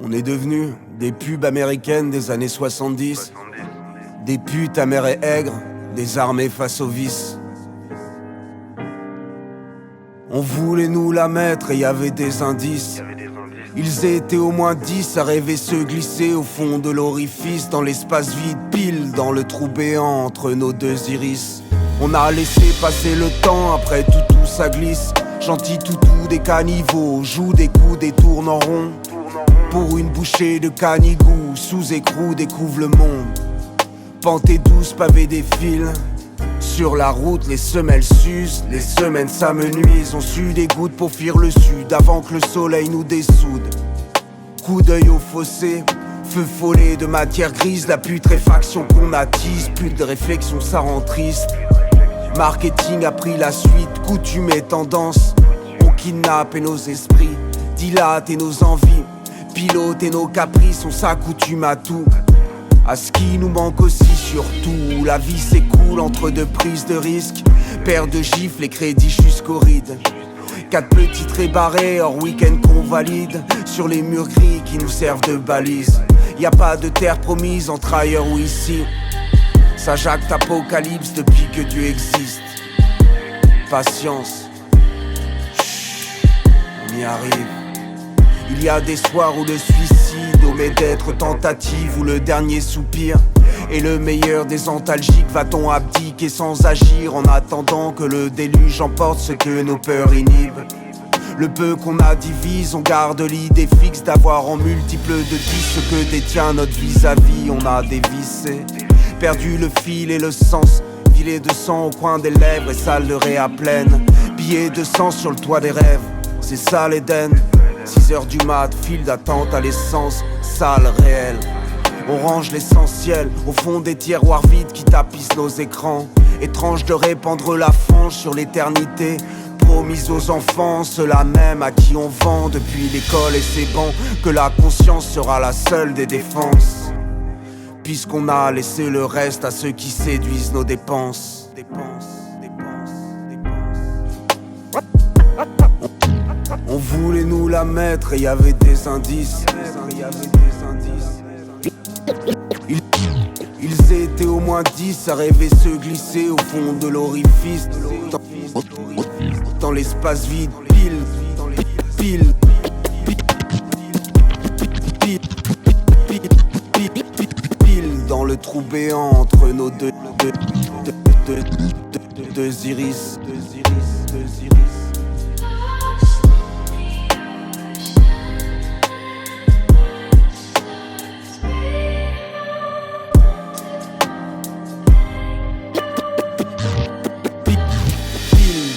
On est devenus des pubs américaines des années 70. Des putes amères et aigres, des armées face aux vices. On voulait nous la mettre et y avait des indices. Ils étaient au moins 10 à rêver se glisser au fond de l'orifice, dans l'espace vide, pile dans le trou béant entre nos deux iris. On a laissé passer le temps, après tout ça glisse. Gentil toutou des caniveaux, joue des coups et tourne en rond. Pour une bouchée de canigou, sous écrou découvre le monde. Pente douce, pavé des fils. Sur la route, les semelles s'usent, les semaines s'amenuisent. On sue des gouttes pour fuir le sud, avant que le soleil nous dessoude. Coup d'œil au fossé, feu follet de matière grise. La putréfaction qu'on attise, plus de réflexion, ça rend triste. Marketing a pris la suite, coutume et tendance. On kidnappe nos esprits, dilate nos envies, pilote nos caprices. On s'accoutume à tout, à ce qui nous manque aussi surtout. La vie s'écoule entre deux prises de risque, paire de gifles et crédits jusqu'aux rides. 4 petits traits barrés hors week-end qu'on valide, sur les murs gris qui nous servent de balises. Y a pas de terre promise entre ailleurs ou ici. Ça jacte apocalypse depuis que Dieu existe. Patience, chut, on y arrive. Il y a des soirs où le suicide omet d'être tentative, ou le dernier soupir. Et le meilleur des antalgiques, va-t-on abdiquer sans agir, en attendant que le déluge emporte ce que nos peurs inhibent. Le peu qu'on a divise, on garde l'idée fixe d'avoir en multiples de 10 ce que détient notre vis-à-vis. On a dévissé, perdu le fil et le sens, filet de sang au coin des lèvres et salle de réa pleine. Billets de sang sur le toit des rêves, c'est ça l'Éden. 6h du mat, file d'attente à l'essence, salle réelle. On range l'essentiel au fond des tiroirs vides qui tapissent nos écrans. Étrange de répandre la fange sur l'éternité, promise aux enfants, ceux-là même à qui on vend depuis l'école et ses bancs, que la conscience sera la seule des défenses, puisqu'on a laissé le reste à ceux qui séduisent nos dépenses. On voulait nous la mettre et y avait des indices. Ils étaient au moins 10 à rêver se glisser au fond de l'orifice, dans l'espace vide, pile dans le trou béant entre nos deux iris.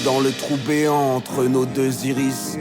Dans le trou béant entre nos deux iris.